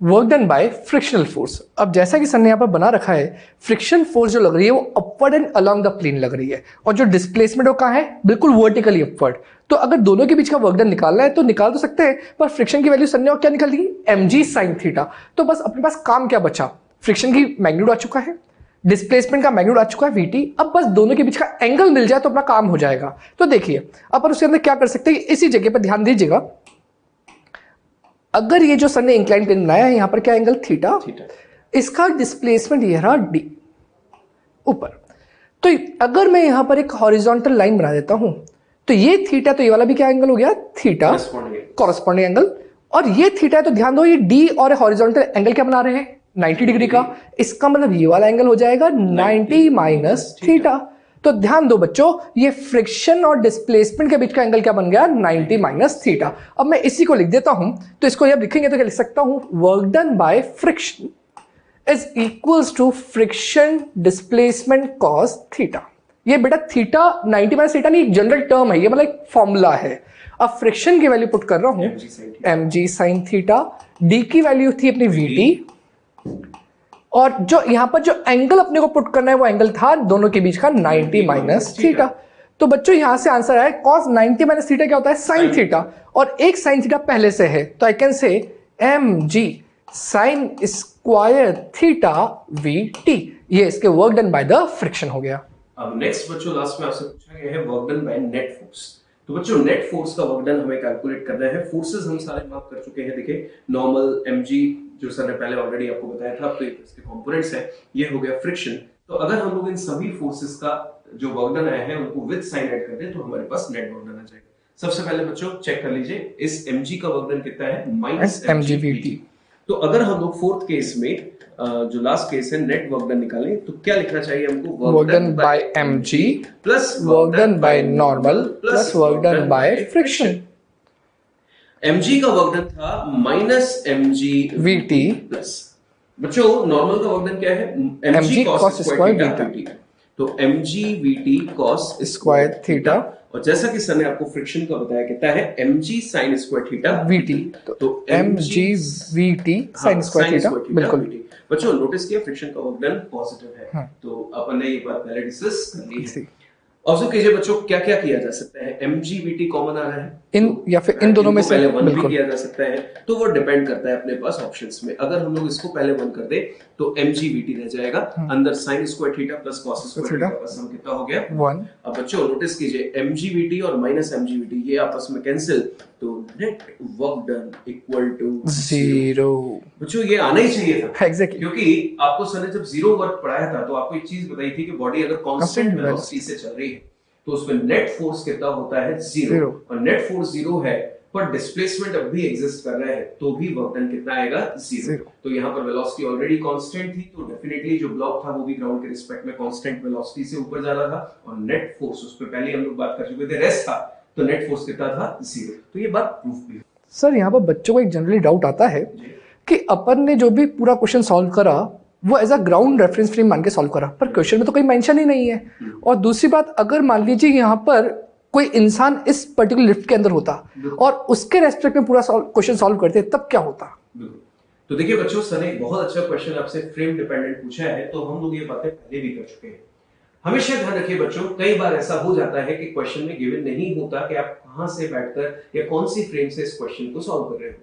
work done bye frictional force. अब जैसा कि सर ने यहाँ पर बना रखा है, फ्रिक्शन फोर्स जो लग रही है वो upward and along the plane लग रही है, और जो डिस्प्लेसमेंट वो कहाँ है, बिल्कुल वर्टिकली अपवर्ड। तो अगर दोनों के बीच का वर्क डन निकालना है तो निकाल तो सकते हैं, पर फ्रिक्शन की वैल्यू सर ने और क्या निकाल दी, mg sin थीटा। तो बस अपने पास काम क्या बचा, फ्रिक्शन की मैग्नीट्यूड आ चुका है, डिस्प्लेसमेंट का मैग्नीट्यूड आ चुका है vt, अब बस दोनों के बीच का एंगल मिल जाए तो अपना काम हो जाएगा। तो देखिए अपन उसके अंदर क्या कर सकते हैं, इसी जगह पर ध्यान दीजिएगा, अगर ये जो सर ने इंक्लाइन प्लेन बनाया है यहाँ पर क्या एंगल थीटा, इसका डिस्प्लेसमेंट ये रहा d ऊपर। तो अगर मैं यहाँ पर एक हॉरिजॉन्टल लाइन बना देता हूं तो ये थीटा, तो ये वाला भी क्या एंगल हो गया, थीटा कॉरस्पॉन्डिंग एंगल, और ये थीटा है तो ध्यान दो ये d और हॉरिजॉन्टल एंगल क्या बना रहे हैं, 90 डिग्री का। इसका मतलब ये वाला एंगल हो जाएगा 90 माइनस थीटा। तो ध्यान दो बच्चों, ये फ्रिक्शन और डिस्प्लेसमेंट के बीच का एंगल क्या बन गया, 90 माइनस थीटा। अब मैं इसी को लिख देता हूं, तो इसको जब लिखेंगे तो क्या लिख सकता हूं, work done by friction is equals to friction displacement cos theta. ये बेटा थीटा 90 माइनस थीटा नहीं, एक जनरल टर्म है, ये मतलब एक फॉर्मूला है। अब फ्रिक्शन की वैल्यू पुट कर रहा हूं mg sin थीटा, d की वैल्यू थी अपनी vt, और जो यहां पर जो एंगल अपने को पुट करना है वो एंगल था दोनों के बीच का 90 माइनस थीटा। तो बच्चों यहां से आंसर आया cos 90 माइनस थीटा क्या होता है, sin थीटा, और एक sin थीटा पहले से है, तो आई कैन से mg sin square theta vt, ये इसके work done by the friction हो गया।
अब नेक्स्ट बच्चों लास्ट में आपसे पूछा गया है work done by net force. तो बच्चों नेट फोर्स का वर्क डन हमें कैलकुलेट करना है। फोर्सेस हम सारे मार्क कर चुके हैं, देखिए नॉर्मल mg जो सर ने पहले ऑलरेडी आपको बताया था, तो इसके कंपोनेंट्स हैं, ये हो गया फ्रिक्शन। तो अगर हम लोग इन सभी फोर्सेस का जो वर्क डन आया है उनको विद साइन ऐड कर दें तो हमारे पास नेट वर्क डन आ जाएगा। सबसे पहले बच्चों चेक कर लीजिए इस mg का वर्क डन कितना है, माइनस mg vt। तो अगर हम लोग फोर्थ केस में जो लास्ट केस है नेट वर्क डन निकालें तो क्या लिखना चाहिए हमको,
work done by mg plus work done by normal plus work done by friction.
mg का वर्क डन था माइनस mg
vt
प्लस, बच्चों नॉर्मल का वर्क डन क्या है,
mg cos स्क्वायर
vt, तो mg vt cos
square theta,
और जैसा कि सर ने आपको फ्रिक्शन का बताया कितना है mg sin square theta
vt, तो mg vt sin square theta, बिल्कुल।
बच्चों नोटिस किया फ्रिक्शन का वर्क डन पॉजिटिव है, तो अपन ने ये बात पहले डिस्कस कर ली है। ऑब्जर्व कीजिए बच्चों क्या क्या किया जा सकता है, mg vt कॉमन आ रहा है
इन
तो
या फिर इन दोनों में से
पहले 1 भी किया जा सकता है, तो वो डिपेंड करता है अपने पास ऑप्शंस में। अगर हम लोग इसको पहले 1 कर दे तो mg vt रह जाएगा, अंदर sin square theta plus cos square theta का सम कितना हो गया 1। अब बच्चों नोटिस कीजिए mg vt और माइनस mg vt ये आपस में कैंसिल, तो net work done equal to 0। बच्चों ये आना ही चाहिए था
एग्जैक्टली,
क्योंकि आपको सर ने जब जीरो वर्क पढ़ाया था तो आपको एक चीज बताई थी कि बॉडी अगर कांस्टेंट वेलोसिटी से चल रही है तो उसमें नेट फोर्स कितना होता है, 0, और नेट फोर्स 0 है पर डिस्प्लेसमेंट अब भी एग्जिस्ट कर रहा है तो भी वर्क डन कितना आएगा, जीरो। तो यहाँ पर वेलोसिटी ऑलरेडी कांस्टेंट थी, तो डेफिनेटली जो ब्लॉक था वो भी ग्राउंड के रिस्पेक्ट में कांस्टेंट वेलोसिटी से ऊपर जा रहा था, और नेट फोर्स उस पर पहले हम लोग बात कर चुके थे, रेस्ट था, तो नेट फोर्स कितना था, जीरो। तो ये बात प्रूफ भी।
सर यहाँ पर बच्चों को एक जनरली डाउट आता है कि अपन ने जो भी पूरा क्वेश्चन सॉल्व करा वो as a ground reference frame मान के सॉल्व करा, पर क्वेश्चन में तो कोई मेंशन ही नहीं है। और दूसरी बात, अगर मान लीजिए यहाँ पर कोई इंसान इस पर्टिकुलर लिफ्ट के अंदर होता और उसके रेस्पेक्ट में पूरा क्वेश्चन सॉल्व करते तब क्या होता?
तो देखिए बच्चों, सर ने एक बहुत अच्छा क्वेश्चन आपसे फ्रेम डिपेंडेंट पूछा है, तो हम लोग ये बातें पहले भी कर चुके हैं। हमेशा ध्यान रखिए बच्चों, कई बार ऐसा हो जाता है कि क्वेश्चन में गिवन नहीं होता कि आप कहां से बैठकर या कौन सी फ्रेम से इस क्वेश्चन को सॉल्व कर रहे हो।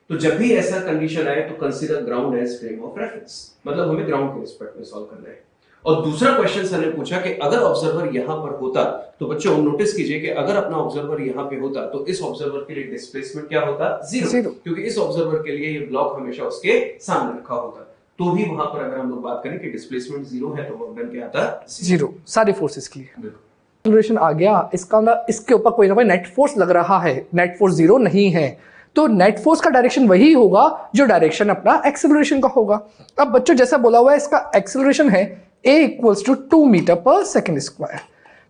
तो जब भी ऐसा कंडीशन आए तो consider ground as frame of reference, मतलब हमें ग्राउंड के रिस्पेक्ट में सॉल्व करना है। और दूसरा क्वेश्चन सर ने पूछा कि अगर ऑब्जर्वर यहां पर होता, तो बच्चों नोटिस कीजिए कि अगर अपना ऑब्जर्वर यहां पे होता तो इस ऑब्जर्वर के लिए डिस्प्लेसमेंट क्या होता, जीरो, क्योंकि इस ऑब्जर्वर के लिए ये ब्लॉक हमेशा उसके सामने रखा होता। तो भी वहां पर अगर हम लोग बात करें कि डिस्प्लेसमेंट जीरो है तो वर्क डन क्या आता,
जीरो, सारे फोर्सेस के लिए। एक्सेलरेशन आ गया, इसका मतलब इसके ऊपर कोई ना कोई नेट फोर्स लग रहा है, नेट फोर्स जीरो नहीं है, तो नेट फोर्स का डायरेक्शन वही होगा जो डायरेक्शन अपना एक्सेलरेशन का होगा। अब बच्चों जैसा बोला हुआ है इसका एक्सेलरेशन है a equals to 2 metre per second square,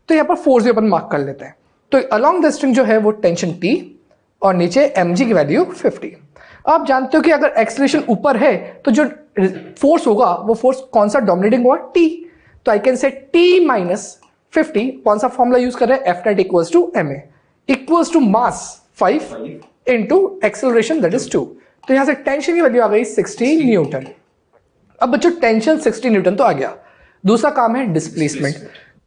तो यहाँ पर फोर्स भी अपन मार्क कर लेते हैं। तो अलोंग द स्ट्रिंग जो है वो टेंशन T और नीचे mg की वैल्यू 50। आप जानते हो कि अगर एक्सेलरेशन ऊपर है तो जो फोर्स होगा वो फोर्स कौन सा डोमिनेटिंग होगा, T। तो I can say T minus 50, कौन सा फॉर्मूला यूज कर रहे हैं, F net equals to ma equals to mass 5 into acceleration that is 2। तो यहां से टेंशन की वैल्यू आ गई 60 न्यूटन। अब बच्चों टेंशन 60 न्यूटन तो आ गया, दूसरा काम है डिस्प्लेसमेंट।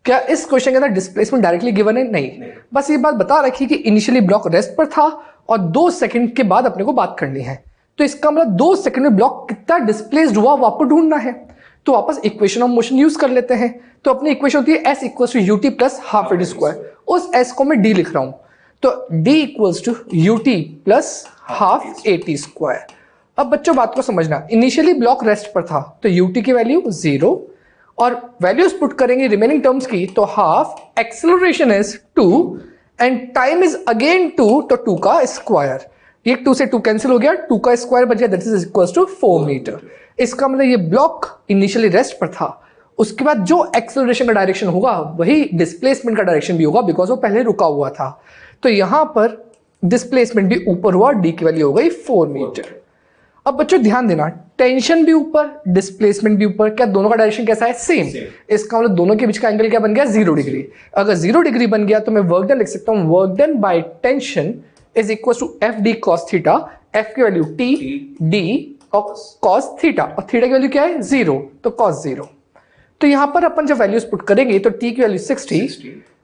क्या इस क्वेश्चन के अंदर डिस्प्लेसमेंट डायरेक्टली गिवन है? नहीं। बस ये बात बता रखी कि इनिशियली ब्लॉक रेस्ट पर था और 2 सेकंड के बाद अपने को बात करनी है, तो इसका मतलब 2 सेकंड में ब्लॉक कितना डिस्प्लेस्ड हुआ वो आपको ढूंढना है। तो वापस इक्वेशन ऑफ मोशन यूज कर लेते हैं। तो अपनी इक्वेशन होती है s equals to ut plus half d square, उस s को मैं d लिख रहा हूं, तो d equals to ut plus half at square. अब बच्चों बात को समझना, इनिशियली ब्लॉक रेस्ट पर था तो ut की वैल्यू 0 और वैल्यूज पुट करेंगे रिमेनिंग टर्म्स की, तो half acceleration is 2 and time is again 2, तो 2 का स्क्वायर, ये 2 से 2 कैंसिल हो गया, 2 का स्क्वायर बच गया, that is equals to 4 metre. इसका मतलब ये ब्लॉक इनिशियली रेस्ट पर था, उसके बाद जो एक्सेलरेशन का डायरेक्शन होगा वही डिस्प्लेसमेंट का डायरेक्शन भी होगा, बिकॉज वो पहले रुका हुआ था। तो यहां पर डिस्प्लेसमेंट भी ऊपर हुआ, डी की वैल्यू हो गई 4 मीटर। अब बच्चों ध्यान देना, टेंशन भी ऊपर डिस्प्लेसमेंट भी ऊपर, क्या दोनों का डायरेक्शन कैसा है, सेम। इसका मतलब दोनों के बीच का एंगल क्या बन गया, 0 डिग्री। अगर 0 डिग्री बन गया तो मैं वर्क डन लिख सकता हूं, work done by tension is equal to F D cos theta, F की वैल्यू टी, डी और कॉस थीटा, और थीटा की वैल्यू क्या है 0, तो कॉस 0। तो यहां पर अपन जब वैल्यूज पुट करेंगे तो टी की वैल्यू 60,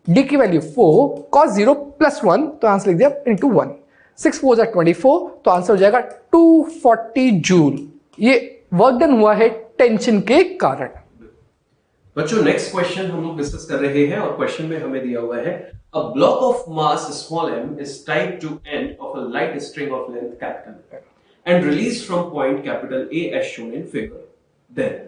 डी की वैल्यू 4, कॉस 0 प्लस 1, तो आंसर लिख दिया इंटू 1, 6 4 24, तो आंसर हो जाएगा 240 जूल। ये वर्क डन हुआ है टेंशन के कारण।
बच्चों नेक्स्ट क्वेश्चन हम लोग डिस्कस कर रहे हैं और क्वेश्चन में हमें दिया हुआ है, a block of mass small m is tied to end of a light string of length capital and release from point capital A as shown in figure. Then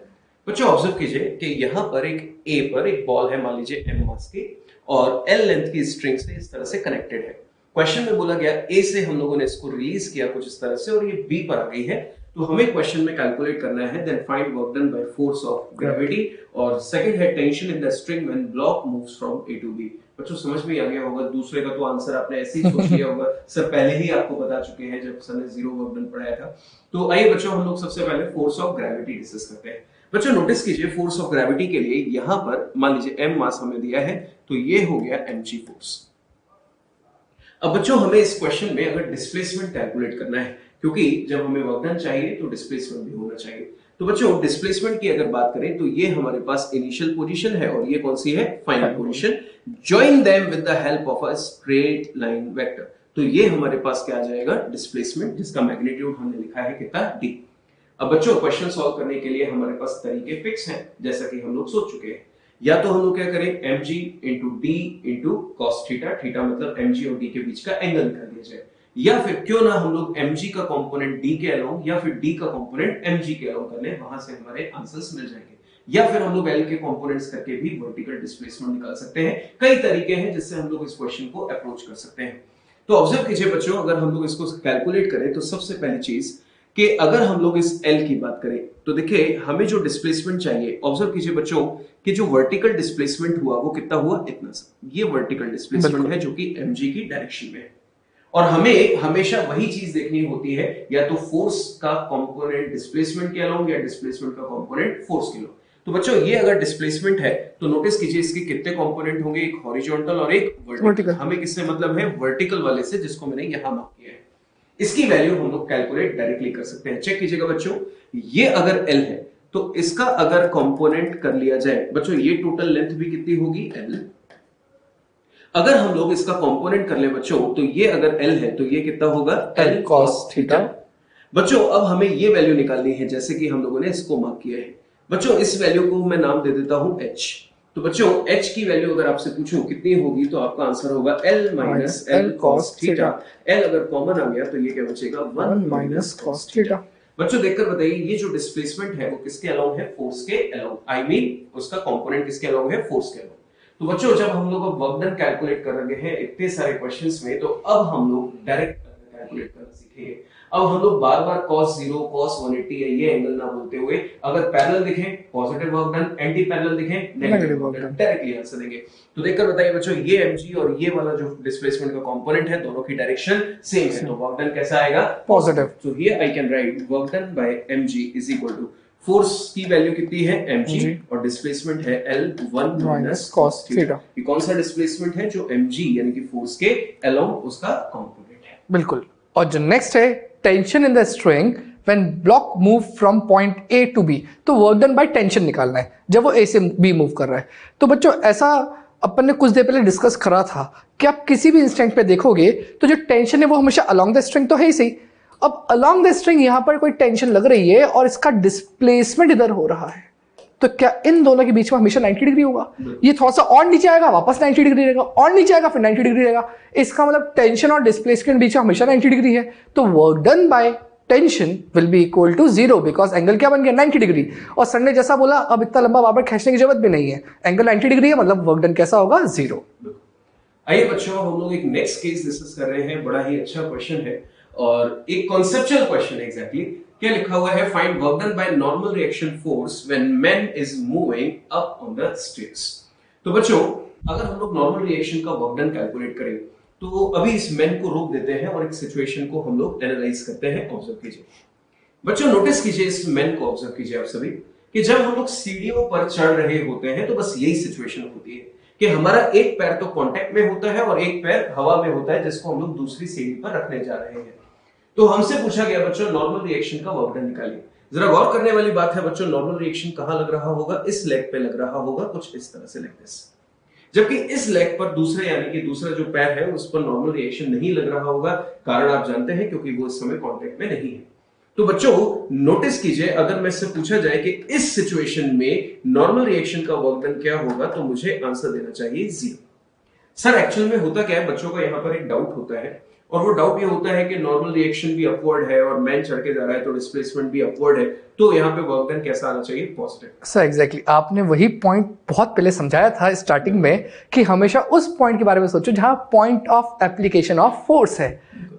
बच्चों ऑब्जर्व कीजिए कि यहां पर एक A पर एक बॉल है, मान लीजिए m मास की, और L लेंथ की स्ट्रिंग से इस तरह से कनेक्टेड है। क्वेश्चन में बोला गया A से हम लोगों ने इसको रिलीज किया कुछ इस तरह से और ये B पर आ गई है, तो हमें क्वेश्चन में कैलकुलेट करना है, then find work done by force of gravity, और सेकंड है tension in the string when block moves from A to B। बच्चों समझ में आ गया होगा, दूसरे का तो आंसर आपने ऐसे ही सोच लिया होगा, सर पहले ही आपको बता चुके हैं जब सर ने 0 वर्क डन पढ़ाया था। तो आइए बच्चों हम लोग सबसे पहले फोर्स ऑफ ग्रेविटी डिस्कस करते हैं। बच्चों नोटिस कीजिए, फोर्स ऑफ ग्रेविटी के लिए यहां पर मान लीजिए m मास हमें दिया है, तो ये हो गया mg फोर्स। अब बच्चों हमें इस क्वेश्चन में अगर डिस्प्लेसमेंट कैलकुलेट करना है, क्योंकि जब हमें वर्क डन चाहिए तो डिस्प्लेसमेंट भी होना चाहिए, तो बच्चों डिस्प्लेसमेंट की अगर बात करें तो ये हमारे पास इनिशियल पोजीशन है और ये कौन सी है, final position. Join them with the help of a straight line vector, तो ये हमारे पास क्या आ जाएगा, डिस्प्लेसमेंट, जिसका मैग्नीट्यूड हमने लिखा है कितना, d। अब बच्चों क्वेश्चन सॉल्व करने के लिए हमारे पास तरीके फिक्स हैं, जैसा कि हम लोग सोच चुके हैं। या तो हम लोग क्या करें, mg into D into cos theta, theta मतलब mg और d के बीच का एंगल कर दिया जाए, या फिर क्यों ना हम लोग mg का कंपोनेंट d के अलोंग या फिर d का कंपोनेंट mg के अलोंग कर लें, वहां से हमारे आंसर्स मिल जाएंगे। या फिर हम लोग l के कंपोनेंट्स करके भी वर्टिकल डिस्प्लेसमेंट निकाल सकते हैं। कई तरीके हैं जिससे हम लोग इस क्वेश्चन को अप्रोच कर सकते हैं। तो ऑब्जर्व कीजिए बच्चों, अगर हम लोग इसको कैलकुलेट करें तो सबसे पहली चीज कि अगर हम लोग इस L की बात करें तो देखिए हमें जो डिस्प्लेसमेंट चाहिए, ऑब्जर्व कीजिए बच्चों कि जो वर्टिकल डिस्प्लेसमेंट हुआ वो कितना हुआ, इतना सा। ये वर्टिकल डिस्प्लेसमेंट है जो कि mg की डायरेक्शन में है। और हमें हमेशा वही चीज देखनी होती है, या तो फोर्स का कंपोनेंट डिस्प्लेसमेंट के अलोंग या डिस्प्लेसमेंट का कंपोनेंट फोर्स के अलोंग। तो बच्चों ये अगर डिस्प्लेसमेंट है तो नोटिस कीजिए इसके कितने कंपोनेंट होंगे, एक हॉरिजॉन्टल और एक वर्टिकल। हमें किससे मतलब है, वर्टिकल वाले से, जिसको मैंने यहां मार्क किया है। इसकी वैल्यू हम लोग कैलकुलेट डायरेक्टली कर सकते हैं। चेक कीजिएगा बच्चों, ये अगर L है तो इसका अगर कंपोनेंट कर लिया जाए बच्चों, ये टोटल लेंथ भी कितनी होगी, L। अगर हम लोग इसका कंपोनेंट कर ले बच्चों तो ये अगर L है तो ये कितना होगा, L cos थीटा। बच्चों अब हमें ये वैल्यू निकालनी है, जैसे कि हम लोगों ने इसको मार्क किया है। बच्चों इस वैल्यू को मैं नाम दे देता हूं H। तो बच्चों H की वैल्यू अगर आपसे पूछूं कितनी होगी तो आपका आंसर होगा L minus L cos theta. L अगर कॉमन आ गया तो ये क्या बचेगा, 1 माइनस cos थीटा। बच्चों देखकर बताइए ये जो डिस्प्लेसमेंट है वो किसके अलोंग है, फोर्स के अलोंग। आई मीन उसका कंपोनेंट किसके अलोंग है, फोर्स के अलोंग। तो बच्चों जब हम लोग वर्क डन कैलकुलेट कर रहे हैं इतने सारे क्वेश्चंस में, तो अब हम लोग डायरेक्ट कैलकुलेट करना सीखेंगे। अब हम लोग बार बार cos 0 cos 180 है ये एंगल ना बोलते हुए, अगर पैरेलल दिखे positive work done, anti parallel दिखे negative work done, directly answer देंगे। तो देखकर बताइए बच्चों, ये mg और ये वाला जो डिस्प्लेसमेंट का कंपोनेंट है दोनों की डायरेक्शन सेम है, तो वर्क डन कैसा आएगा, positive. So here I can write work done by mg is equal to force की वैल्यू कितनी है mg और डिस्प्लेसमेंट है L 1 माइनस cos थीटा। ये कौन सा डिस्प्लेसमेंट है, जो mg यानी कि फोर्स के अलोंग उसका कंपोनेंट है।
बिल्कुल। और जो नेक्स्ट है tension in the string when block move from point A to B, तो वर्क डन बाय टेंशन निकालना है जब वो A से B मूव कर रहा है। तो बच्चों ऐसा अपन ने कुछ देर पहले डिस्कस करा था कि आप किसी भी इंस्टेंट पे देखोगे तो जो टेंशन है वो हमेशा अलोंग द स्ट्रिंग तो है ही सही। अब अलोंग द स्ट्रिंग यहाँ पर कोई टेंशन लग रही है और इसका डिस्प्लेसमेंट इधर हो रहा है, तो क्या इन दोनों के बीच में हमेशा 90 डिग्री होगा? ये थोड़ा सा और नीचे आएगा वापस 90 डिग्री रहेगा, और नीचे आएगा फिर 90 डिग्री रहेगा। इसका मतलब टेंशन और डिस्प्लेसमेंट के बीच में हमेशा 90 डिग्री है। तो work done by tension will be equal to 0 because angle क्या बन गया, 90 डिग्री। और सर ने जैसा बोला अब इतना लंबा बार बार खींचने की जरूरत भी नहीं है, एंगल 90 डिग्री है, मतलब वर्क डन कैसा होगा, 0।
आइए बच्चों हम लोग एक नेक्स्ट केस डिस्कस कर रहे हैं, बड़ा ही अच्छा क्वेश्चन है और एक कॉन्सेप्चुअल क्वेश्चन है। एग्जैक्टली क्या लिखा हुआ है, find work done by normal reaction force when man is moving up on the stairs. तो बच्चों अगर हम लोग नॉर्मल रिएक्शन का वर्क डन कैलकुलेट करें तो अभी इस मैन को रोक देते हैं और एक सिचुएशन को हम लोग एनालाइज करते हैं। ऑब्जर्व कीजिए बच्चों, नोटिस कीजिए इस मैन को, ऑब्जर्व कीजिए आप सभी कि जब हम लोग सीढ़ियों पर चढ़ रहे होते हैं तो बस यही सिचुएशन होती है कि हमारा एक पैर तो कांटेक्ट में होता है और एक पैर हवा में होता है जिसको हम लोग दूसरी सीढ़ी पर रखने जा रहे हैं। तो हमसे पूछा गया बच्चों नॉर्मल रिएक्शन का वर्क डन निकालिए। जरा गौर करने वाली बात है बच्चों, नॉर्मल रिएक्शन कहां लग रहा होगा, इस लेग पे लग रहा होगा, कुछ इस तरह से, लाइक दिस। जबकि इस लेग पर दूसरे यानी कि दूसरा जो पैर है उस पर नॉर्मल रिएक्शन नहीं लग रहा होगा। कारण आप जानते हैं क्योंकि वो इस समय कांटेक्ट में नहीं है। तो बच्चों नोटिस कीजिए, अगर मैं इससे पूछा जाए कि इस सिचुएशन में नॉर्मल रिएक्शन का वर्क डन क्या होगा तो मुझे आंसर देना चाहिए 0। सर एक्चुअल में होता क्या है, बच्चों का यहाँ पर एक डाउट होता है और वो डाउट ये होता है कि नॉर्मल रिएक्शन भी अपवर्ड है और मैन चढ़ के जा रहा है तो डिस्प्लेसमेंट भी अपवर्ड है, तो यहाँ पे वर्क डन कैसा आना चाहिए, पॉजिटिव।
सर एग्जैक्टली आपने वही पॉइंट बहुत पहले समझाया था स्टार्टिंग में कि हमेशा उस पॉइंट के बारे में सोचो जहां point of application of force है।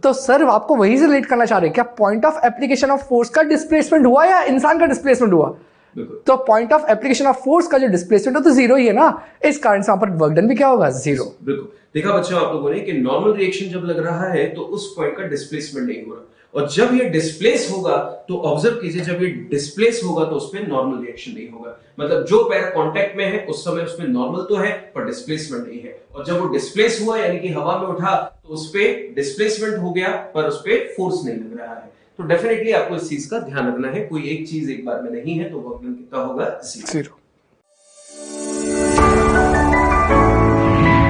तो सर आपको वही से रिलेट करना चाह रहे हैं, क्या point of application of force का डिस्प्लेसमेंट हुआ या इंसान का डिस्प्लेसमेंट हुआ? तो point of application of force का जो डिस्प्लेसमेंट है तो 0 ही है ना, इस कारण से वहां पर वर्क डन भी क्या होगा, 0।
बिल्कुल देखा बच्चों आप लोगों ने कि नॉर्मल रिएक्शन जब लग रहा है तो उस पॉइंट का डिस्प्लेसमेंट नहीं हो रहा, और जब ये डिस्प्लेस होगा तो ऑब्जर्व कीजिए जब ये डिस्प्लेस होगा तो उसमें नॉर्मल रिएक्शन नहीं होगा। मतलब जो पैर कांटेक्ट में है उस समय उसमें नॉर्मल तो है पर डिस्प्लेसमेंट नहीं है, और जब वो डिस्प्लेस हुआ यानी कि हवा में उठा तो उस पे डिस्प्लेसमेंट हो गया पर उस पे फोर्स नहीं लग रहा है। तो डेफिनेटली आपको इस चीज का ध्यान रखना है, कोई एक चीज एक बार में नहीं है, तो वर्क डन कितना होगा, 0।